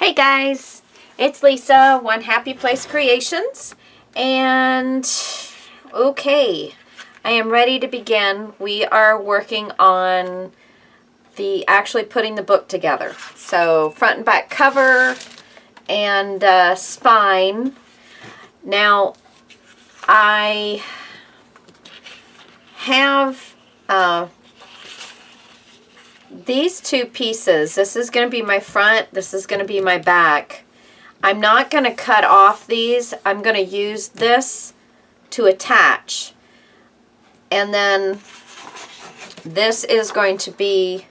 Hey guys, it's Lisa, One Happy Place Creations, and okay, I am ready to begin. We are working on actually putting the book together. So front and back cover and spine. Now I have these two pieces. This is going to be my front, this is going to be my back. I'm not going to cut off these. I'm going to use this to attach. And then this is going to be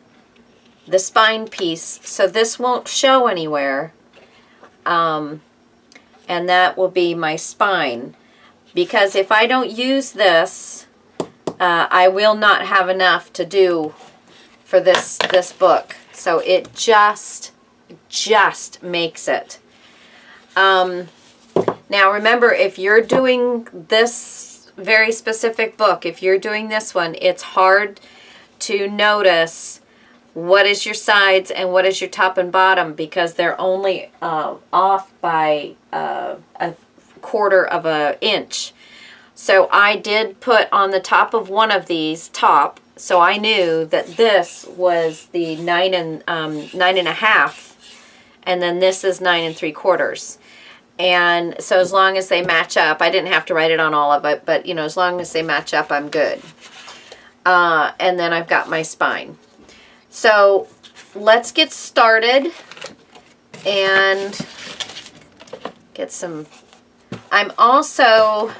the spine piece. So this won't show anywhere. And that will be my spine. Because if I don't use this, I will not have enough to do for this book. So it just makes it. Now remember, if you're doing this very specific book, if you're doing this one, it's hard to notice what is your sides and what is your top and bottom, because they're only off by a quarter of an inch. So I did put on the top of one of these top, so I knew that this was the 9 1/2, and then this is 9 3/4. And so as long as they match up, I didn't have to write it on all of it, but you know, as long as they match up, I'm good. And then I've got my spine. So let's get started and get some. I'm also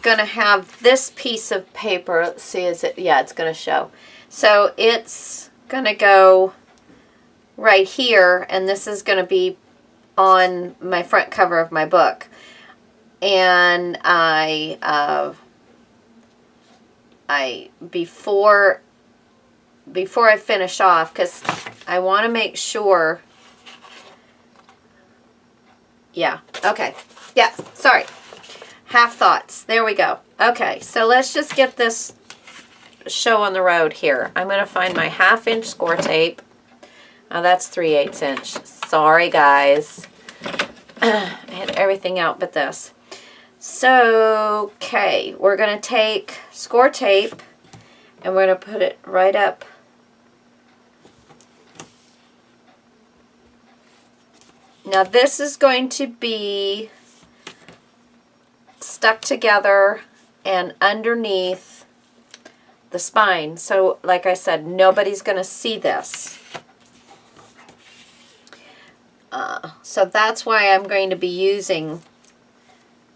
gonna have this piece of paper. Let's see, is it? Yeah, it's gonna show. So it's gonna go right here, and this is gonna be on my front cover of my book. And before I finish off, because I want to make sure. Yeah. Okay. Yeah. Sorry. Half thoughts. There we go. Okay, so let's just get this show on the road here. I'm going to find my 1/2 inch score tape. Oh, that's 3/8 inch. Sorry, guys. I had everything out but this. So, okay, we're going to take score tape and we're going to put it right up. Now, this is going to be stuck together and underneath the spine. So like I said, nobody's going to see this. So that's why I'm going to be using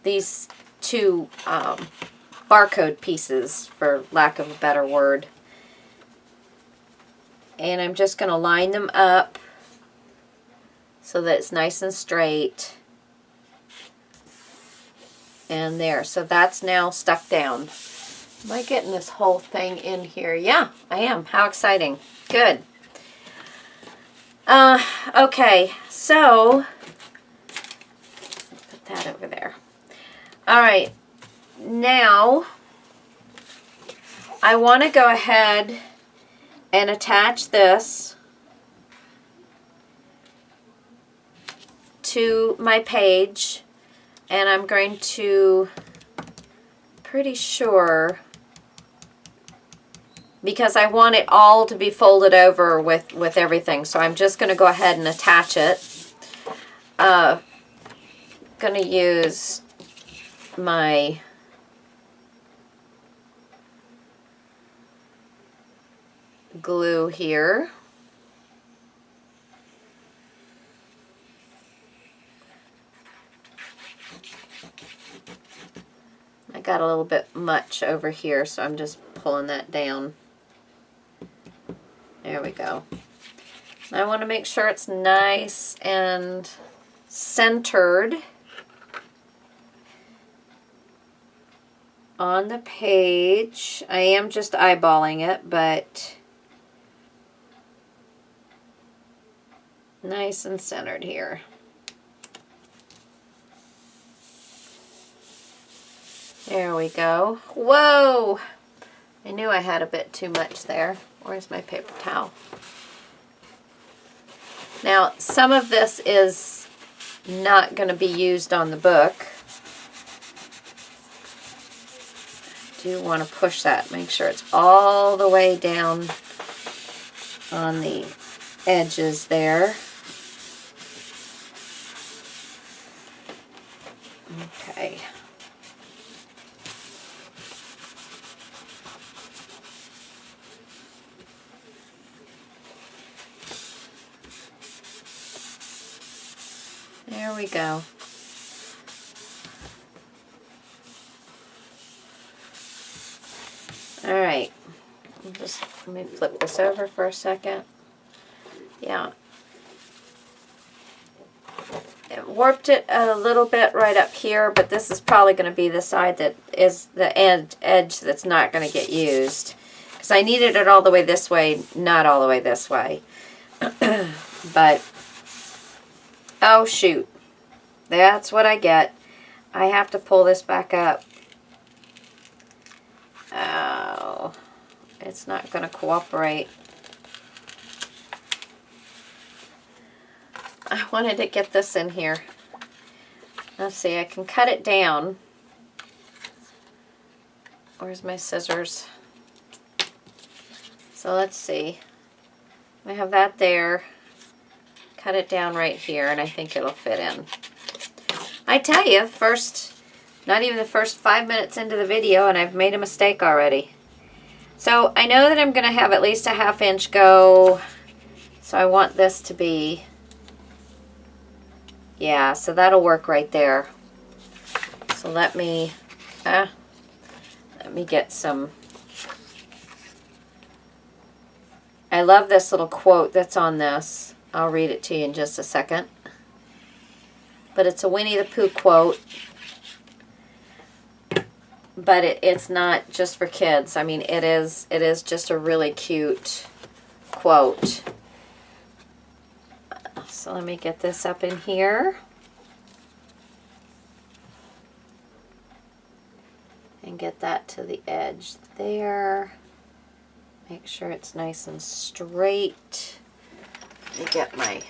these two barcode pieces, for lack of a better word. And I'm just going to line them up so that it's nice and straight. And there, so that's now stuck down. Am I getting this whole thing in here? Yeah, I am. How exciting. Good. Okay, so put that over there. All right, now I want to go ahead and attach this to my page. And I'm going to, pretty sure, because I want it all to be folded over with everything. So I'm just going to go ahead and attach it. Going to use my glue here. I got a little bit much over here, so I'm just pulling that down. There we go. I want to make sure it's nice and centered on the page. I am just eyeballing it, but nice and centered here. There we go. Whoa! I knew I had a bit too much there. Where's my paper towel? Now, some of this is not going to be used on the book. Do want to push that, make sure it's all the way down on the edges there. Okay. There we go. All right. Just let me flip this over for a second. Yeah. It warped it a little bit right up here, but this is probably going to be the side that is the edge that's not going to get used. Because I needed it all the way this way, not all the way this way. But, oh shoot. That's what I get. I have to pull this back up. Oh, it's not going to cooperate. I wanted to get this in here. Let's see, I can cut it down. Where's my scissors? So let's see. I have that there. Cut it down right here, and I think it'll fit in. I tell you, not even the first 5 minutes into the video, and I've made a mistake already. So I know that I'm going to have at least a 1/2 inch go. So I want this to be, yeah, so that'll work right there. So let me get some. I love this little quote that's on this. I'll read it to you in just a second. But it's a Winnie the Pooh quote. But it's not just for kids. I mean, it is just a really cute quote. So let me get this up in here. And get that to the edge there. Make sure it's nice and straight. Let me get my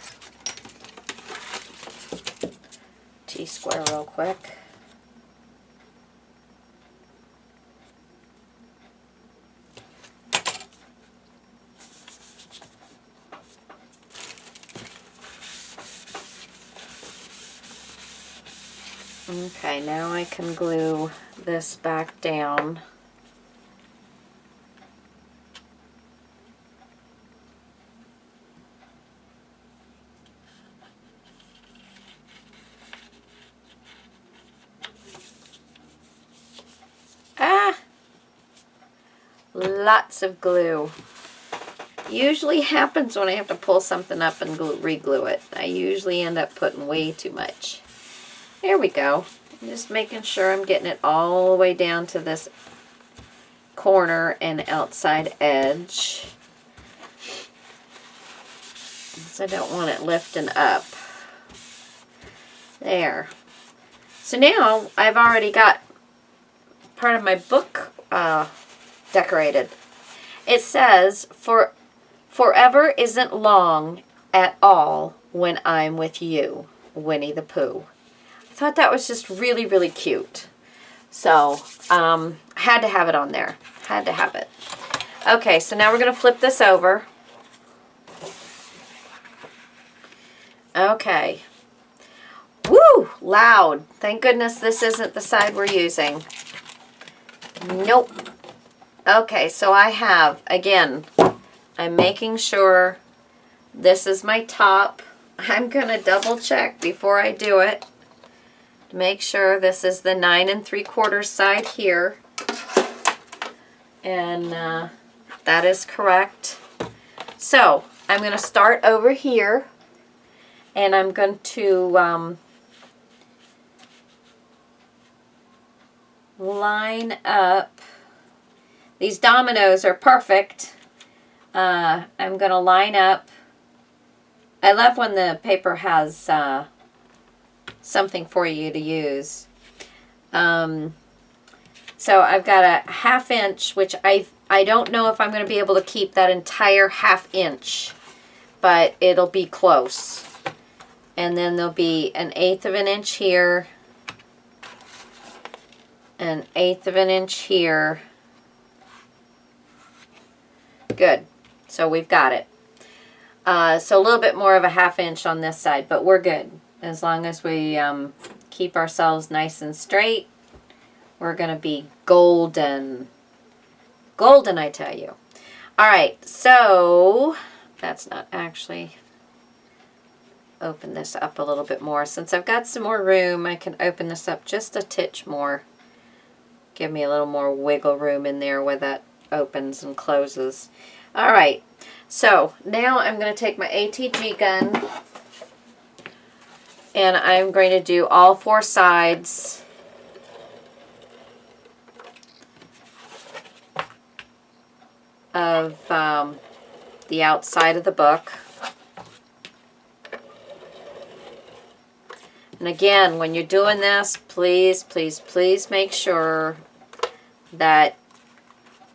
T-square real quick. Okay, now I can glue this back down. Lots of glue. Usually happens when I have to pull something up and re-glue it. I usually end up putting way too much. There we go. I'm just making sure I'm getting it all the way down to this corner and outside edge. So I don't want it lifting up. There. So now I've already got part of my book decorated. It says, forever isn't long at all when I'm with you, Winnie the Pooh. I thought that was just really, really cute. So, I had to have it on there. Had to have it. Okay, so now we're going to flip this over. Okay. Woo! Loud. Thank goodness this isn't the side we're using. Nope. Okay, so I have, again, I'm making sure this is my top. I'm going to double check before I do it to make sure this is the 9 3/4 side here. And that is correct. So I'm going to start over here, and I'm going to line up. These dominoes are perfect. I'm going to line up. I love when the paper has something for you to use. So I've got a 1/2 inch, which I don't know if I'm going to be able to keep that entire 1/2 inch. but it'll be close. And then there'll be 1/8 of an inch here, 1/8 of an inch here. Good. So we've got it. So a little bit more of a 1/2 inch on this side, but we're good. As long as we keep ourselves nice and straight, we're going to be golden. Golden, I tell you. All right, so that's not actually... Open this up a little bit more. Since I've got some more room, I can open this up just a titch more. Give me a little more wiggle room in there where that opens and closes. All right, so now I'm going to take my ATG gun and I'm going to do all 4 sides of the outside of the book. And again, when you're doing this, please, please, please make sure that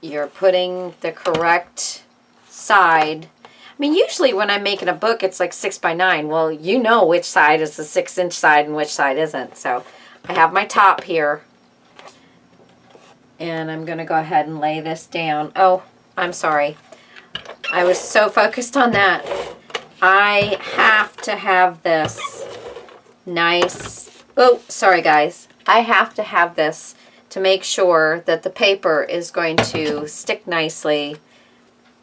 you're putting the correct side. I mean, usually when I'm making a book, it's like 6 by 9. Well, you know which side is the 6-inch side and which side isn't. So I have my top here. And I'm going to go ahead and lay this down. Oh, I'm sorry. I was so focused on that. I have to have this nice. Oh, sorry guys. I have to have this to make sure that the paper is going to stick nicely.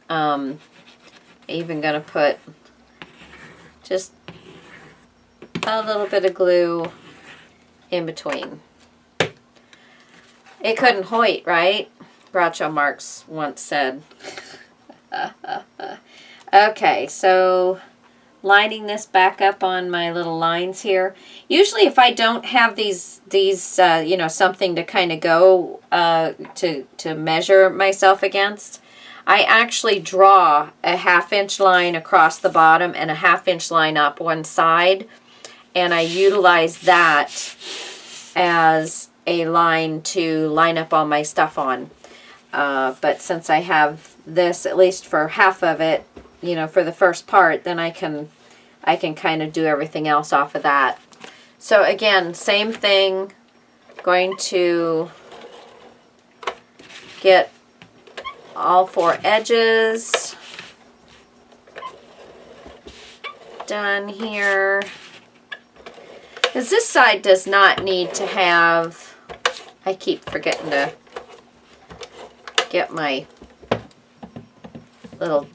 Even going to put just a little bit of glue in between. It couldn't hoit, right? Groucho Marx once said. Okay, so lining this back up on my little lines here. Usually if I don't have these you know, something to kind of go to measure myself against, I actually draw a 1/2 inch line across the bottom and a 1/2 inch line up one side, and I utilize that as a line to line up all my stuff on. But since I have this, at least for half of it, you know, for the first part, then I can kind of do everything else off of that. So again, same thing, going to get all 4 edges done here. Because this side does not need to have, I keep forgetting to get my little,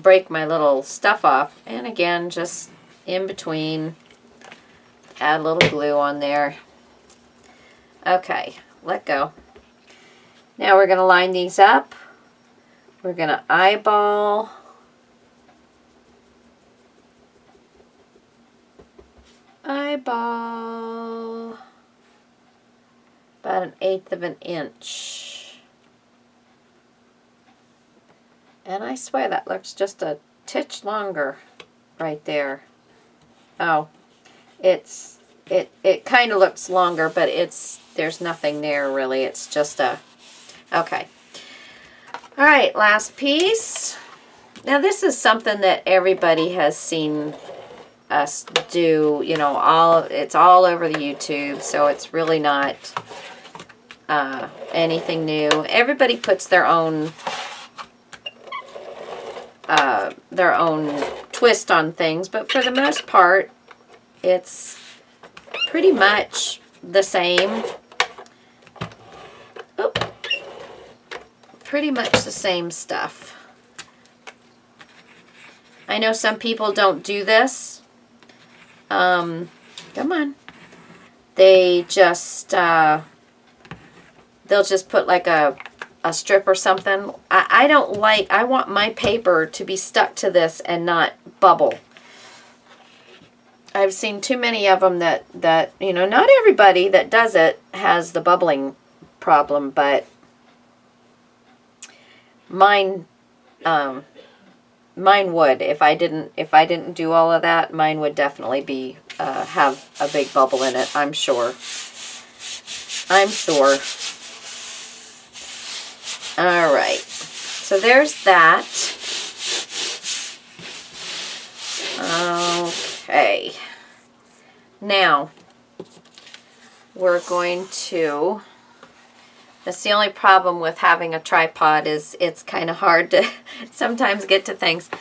break my little stuff off. And again, just in between, add a little glue on there. Okay, let go. Now we're going to line these up. We're going to eyeball. Eyeball. About 1/8 of an inch. And I swear that looks just a titch longer right there. Oh, it kind of looks longer, but there's nothing there really. It's just a, okay. All right, last piece. Now this is something that everybody has seen us do, you know, it's all over the YouTube, so it's really not anything new. Everybody puts their own twist on things, but for the most part, it's pretty much the same. Oop. Pretty much the same stuff. I know some people don't do this. Come on. They just, they'll just put like a strip or something. I don't like, I want my paper to be stuck to this and not bubble. I've seen too many of them that, you know, not everybody that does it has the bubbling problem, but mine would. If I didn't do all of that, mine would definitely be have a big bubble in it, I'm sure. I'm sure. All right. So there's that. Now, we're going to, that's the only problem with having a tripod is it's kind of hard to sometimes get to things.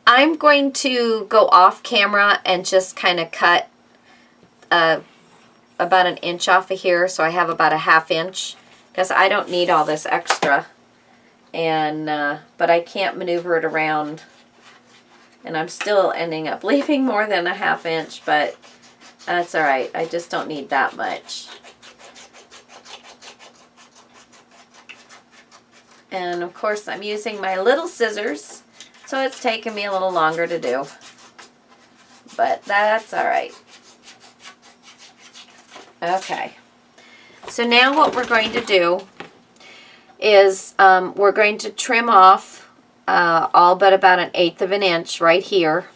I'm going to go off camera and just kind of cut about an inch off of here, so I have about a 1/2 inch, because I don't need all this extra. And but I can't maneuver it around, and I'm still ending up leaving more than a 1/2 inch, but that's all right. I just don't need that much. And of course I'm using my little scissors, so it's taken me a little longer to do, but that's all right. Okay, so now what we're going to do is we're going to trim off all but about 1/8 of an inch right here,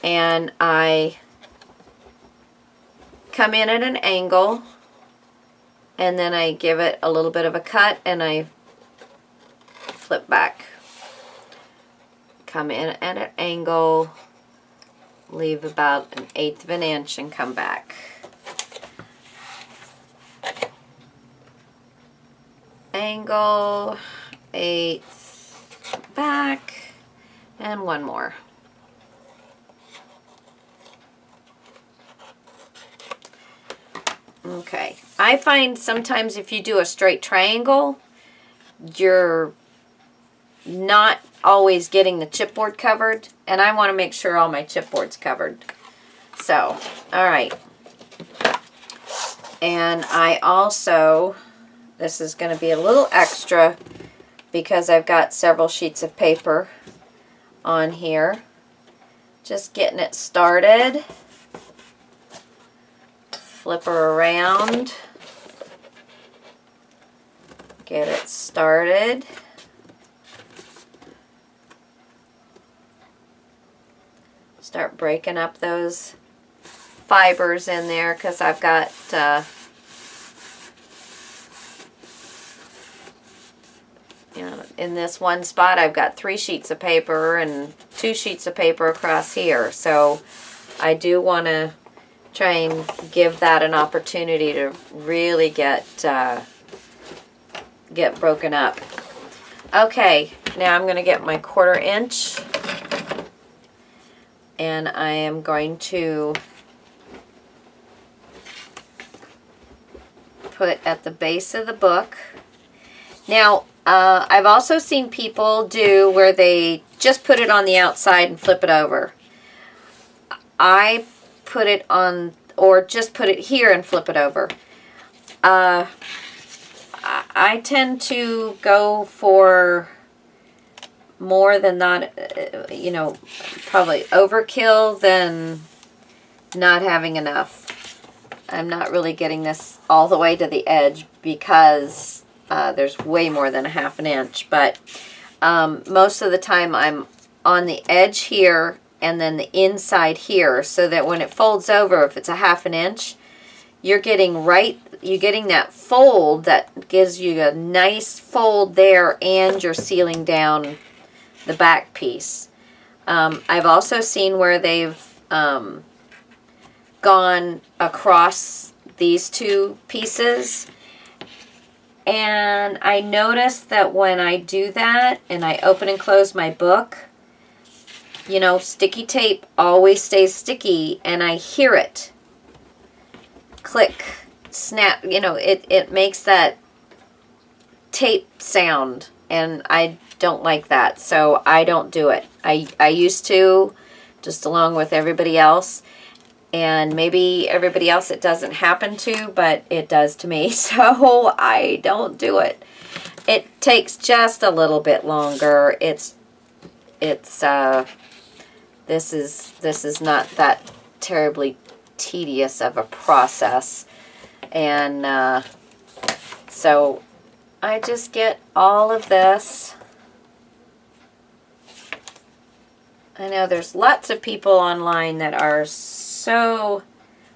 and I come in at an angle, and then I give it a little bit of a cut, and I flip back. Come in at an angle, leave about 1/8 of an inch, and come back. Angle, 1/8 back, and one more. Okay, I find sometimes if you do a straight triangle, you're not always getting the chipboard covered, and I want to make sure all my chipboard's covered. So, all right. And I also, this is going to be a little extra because I've got several sheets of paper on here. Just getting it started. Flip her around. Get it started. Start breaking up those fibers in there, because I've got you know, in this one spot I've got 3 sheets of paper and 2 sheets of paper across here, so I do want to try and give that an opportunity to really get broken up. Okay, now I'm going to get my 1/4 inch, and I am going to put at the base of the book. Now, I've also seen people do where they just put it on the outside and flip it over. I put it on, or just put it here and flip it over. I tend to go for more than that, you know, probably overkill than not having enough. I'm not really getting this all the way to the edge because there's way more than a 1/2 inch, but most of the time I'm on the edge here and then the inside here, so that when it folds over, if it's a 1/2 inch, you're getting that fold that gives you a nice fold there, and you're sealing down the back piece. I've also seen where they've gone across these 2 pieces, and I noticed that when I do that and I open and close my book, you know, sticky tape always stays sticky, and I hear it click, snap, you know, it makes that tape sound, and I don't like that, so I don't do it. I used to, just along with everybody else, and maybe everybody else it doesn't happen to, but it does to me, so I don't do it. It takes just a little bit longer. This is not that terribly tedious of a process, and so I just get all of this. I know there's lots of people online that are so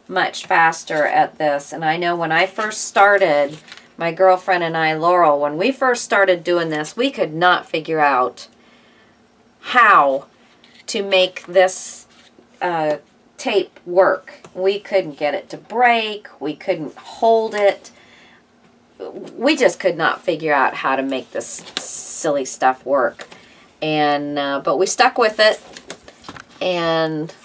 much faster at this, and I know when I first started, my girlfriend and I, Laurel, when we first started doing this, we could not figure out how to make this tape work. We couldn't get it to break. We couldn't hold it. We just could not figure out how to make this silly stuff work. And but we stuck with it, and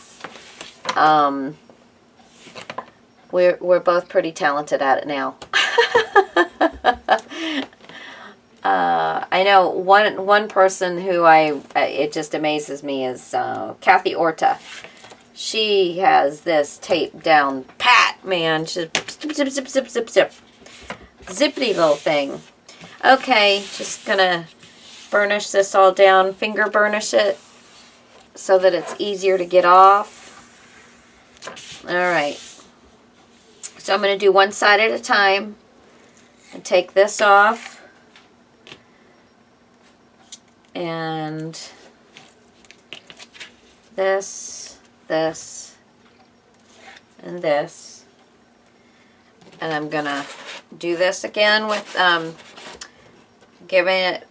we're both pretty talented at it now. I know one person who it just amazes me is Kathy Orta. She has this tape down pat, man. She's zip, zip, zip, zip, zip. Zippity little thing. Okay, just gonna burnish this all down, finger burnish it so that it's easier to get off. Alright. So I'm going to do one side at a time and take this off. And this, and this. And I'm going to do this again with giving it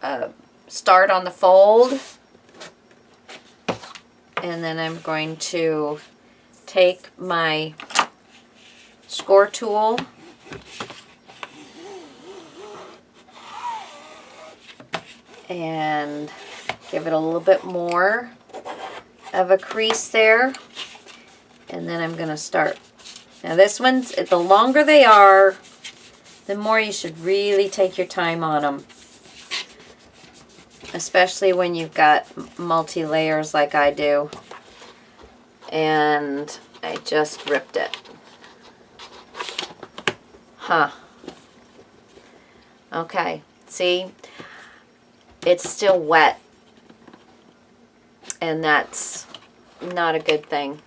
a start on the fold. And then I'm going to take my score tool and give it a little bit more of a crease there. And then I'm going to start. Now this one's, the longer they are, the more you should really take your time on them. Especially when you've got multi-layers like I do. And I just ripped it. Huh. Okay, see? It's still wet. And that's not a good thing.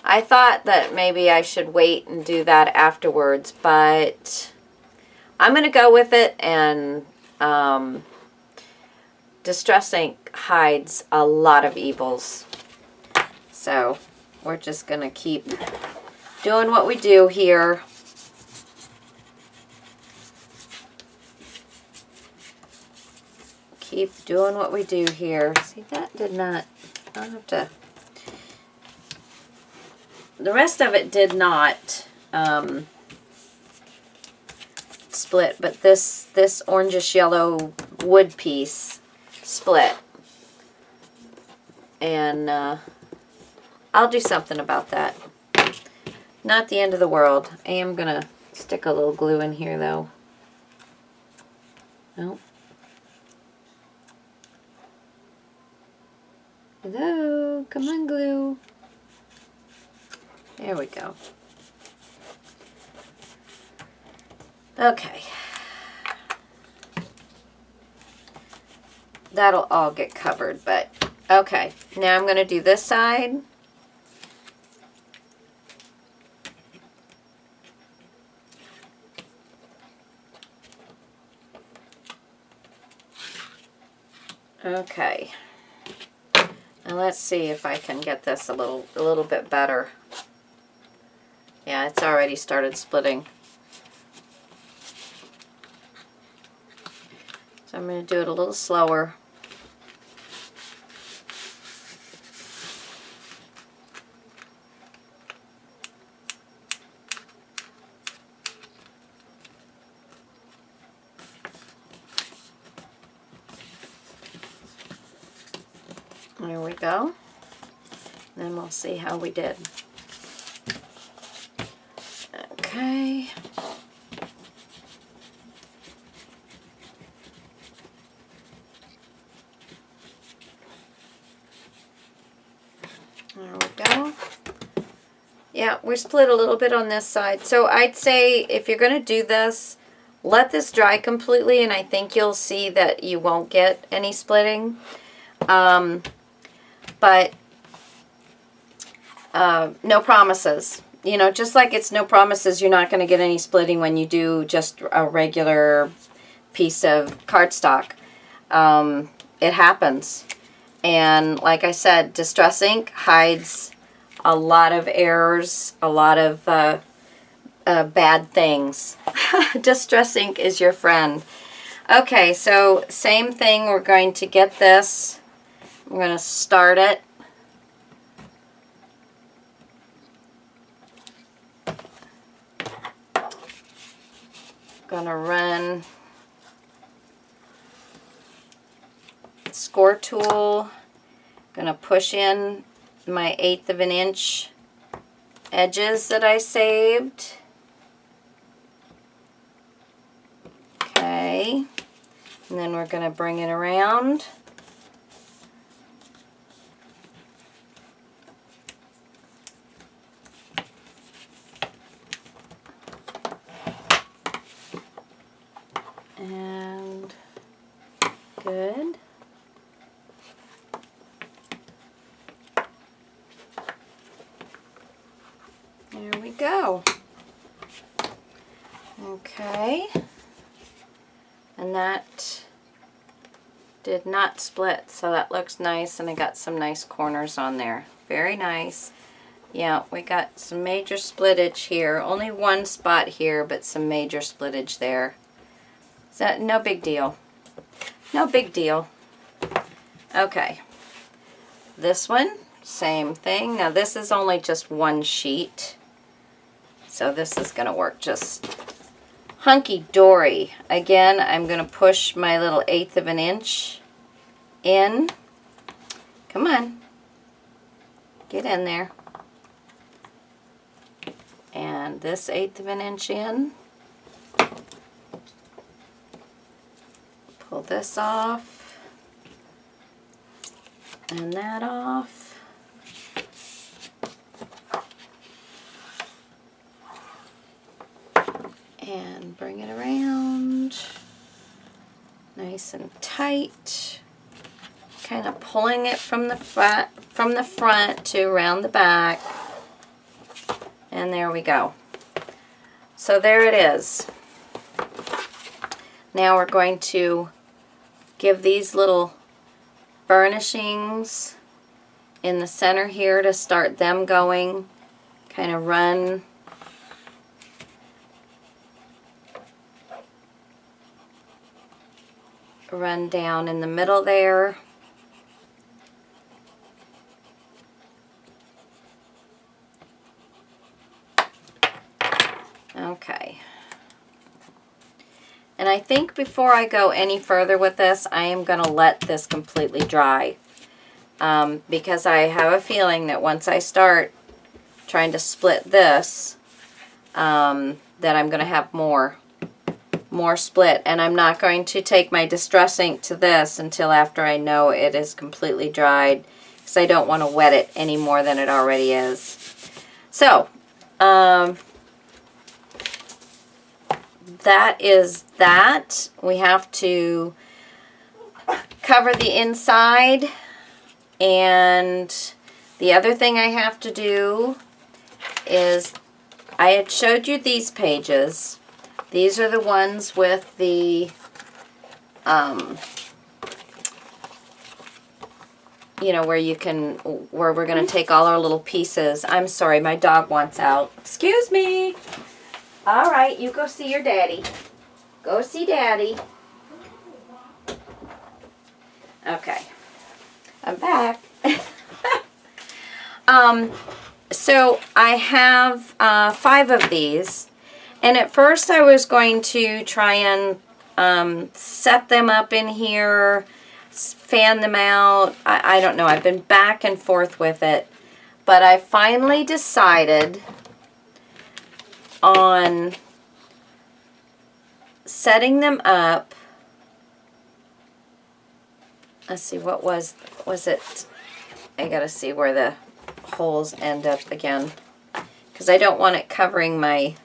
I thought that maybe I should wait and do that afterwards, but I'm going to go with it, and Distress Ink hides a lot of evils. So we're just going to keep doing what we do here. Keep doing what we do here. See, that did not, I'll have to, the rest of it did not split, but this orangish yellow wood piece split. And I'll do something about that. Not the end of the world. I am going to stick a little glue in here, though. Nope. Hello, come on, glue. There we go. Okay. That'll all get covered, but okay. Now I'm going to do this side. Okay. Now let's see if I can get this a little bit better. Yeah, it's already started splitting. So I'm going to do it a little slower. There we go. Then we'll see how we did. Okay. There we go. Yeah, we're split a little bit on this side. So I'd say if you're going to do this, let this dry completely, and I think you'll see that you won't get any splitting. But no promises. You know, just like it's no promises you're not going to get any splitting when you do just a regular piece of cardstock. It happens. And like I said, Distress Ink hides a lot of errors, a lot of bad things. Distress Ink is your friend. Okay, so same thing. We're going to get this. We're going to start it gonna run score tool, gonna push in my 1/8 of an inch edges that I saved. Okay, and then we're gonna bring it around. And good. There we go. Okay. And that did not split, so that looks nice, and I got some nice corners on there. Very nice. Yeah, we got some major splittage here. Only one spot here, but some major splittage there. So no big deal. No big deal. Okay. This one, same thing. Now this is only just one sheet, so this is going to work just hunky-dory. Again, I'm going to push my little 1/8 of an inch in. Come on. Get in there. And this 1/8 of an inch in. Pull this off. And that off. And bring it around. Nice and tight. Kind of pulling it from the front to around the back. And there we go. So there it is. Now we're going to give these little burnishings in the center here to start them going. Kind of run down in the middle there. Okay. And I think before I go any further with this, I am going to let this completely dry. Because I have a feeling that once I start trying to split this, that I'm going to have more split. And I'm not going to take my Distress ink to this until after I know it is completely dried, because I don't want to wet it any more than it already is. So, that is that. We have to cover the inside, and the other thing I have to do is, I had showed you these pages. These are the ones with the you know, where we're going to take all our little pieces. I'm sorry, my dog wants out. Excuse me. All right, you go see your daddy. Go see daddy. Okay. I'm back. So I have 5 of these. And at first I was going to try and set them up in here, fan them out. I don't know. I've been back and forth with it. But I finally decided on setting them up. Let's see, what was it? I gotta see where the holes end up again, because I don't want it covering my,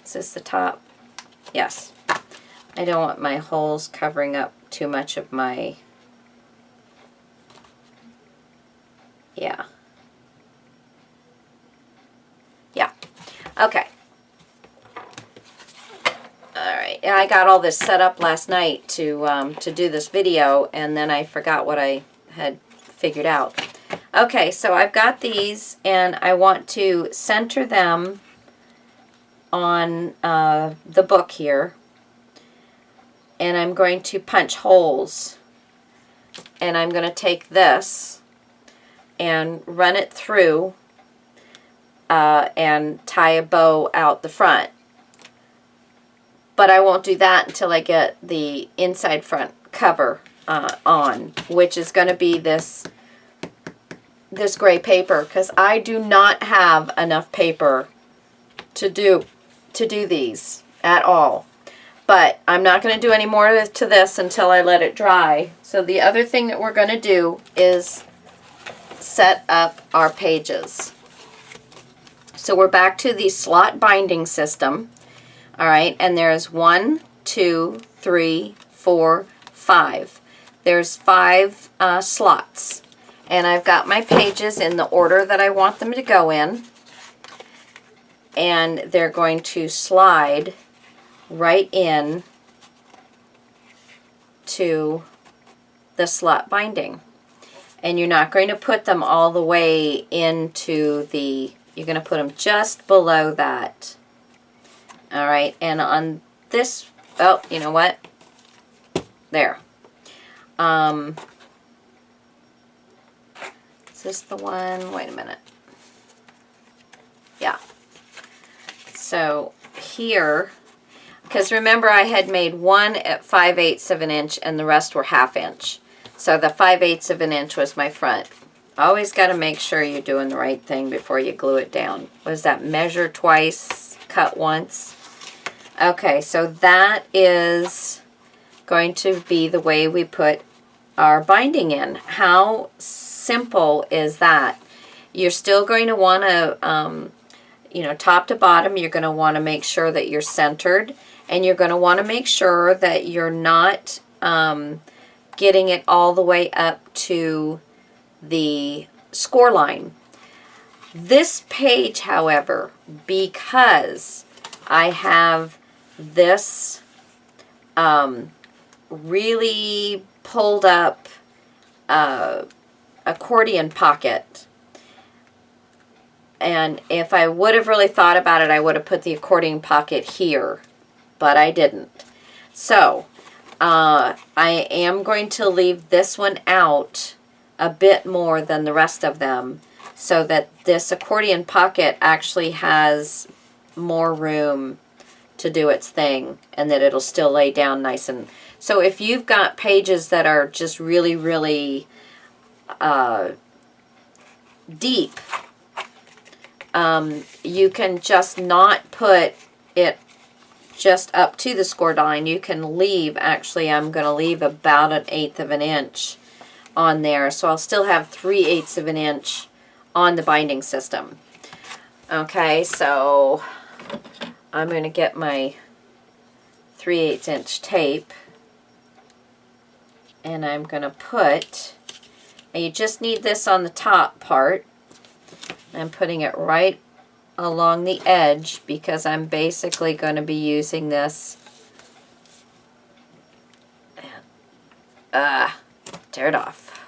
is this the top? Yes. I don't want my holes covering up too much of my, yeah. Yeah. Okay. Alright, I got all this set up last night to do this video, and then I forgot what I had figured out. Okay, so I've got these, and I want to center them on the book here, and I'm going to punch holes, and I'm going to take this and run it through and tie a bow out the front. but I won't do that until I get the inside front cover on, which is going to be this gray paper, because I do not have enough paper to do these at all. But I'm not going to do any more to this until I let it dry. So the other thing that we're going to do is set up our pages. So we're back to the slot binding system. All right, and there's 1, 2, 3, 4, 5. There's 5 slots. And I've got my pages in the order that I want them to go in. And they're going to slide right in to the slot binding. And you're not going to put them all the way into the, you're going to put them just below that. All right, and on this, oh, you know what? There. Is this the one? Wait a minute. Yeah. So here, because remember I had made one at 5/8 of an inch and the rest were 1/2 inch. So the 5/8 of an inch was my front. Always got to make sure you're doing the right thing before you glue it down. What is that? Measure twice, cut once. Okay, so that is going to be the way we put our binding in. How simple is that? You're still going to want to, you know, top to bottom, you're going to want to make sure that you're centered, and you're going to want to make sure that you're not getting it all the way up to the score line. This page, however, because I have this really pulled up accordion pocket, and if I would have really thought about it, I would have put the accordion pocket here, but I didn't. So I am going to leave this one out a bit more than the rest of them, so that this accordion pocket actually has more room to do its thing, and that it'll still lay down nice. And so if you've got pages that are just really, really deep, you can just not put it just up to the score line. You can leave, actually I'm going to leave about 1/8 of an inch on there, so I'll still have 3/8 of an inch on the binding system. Okay, so I'm going to get my 3/8 inch tape, and I'm going to put, and you just need this on the top part. I'm putting it right along the edge because I'm basically going to be using this. Tear it off.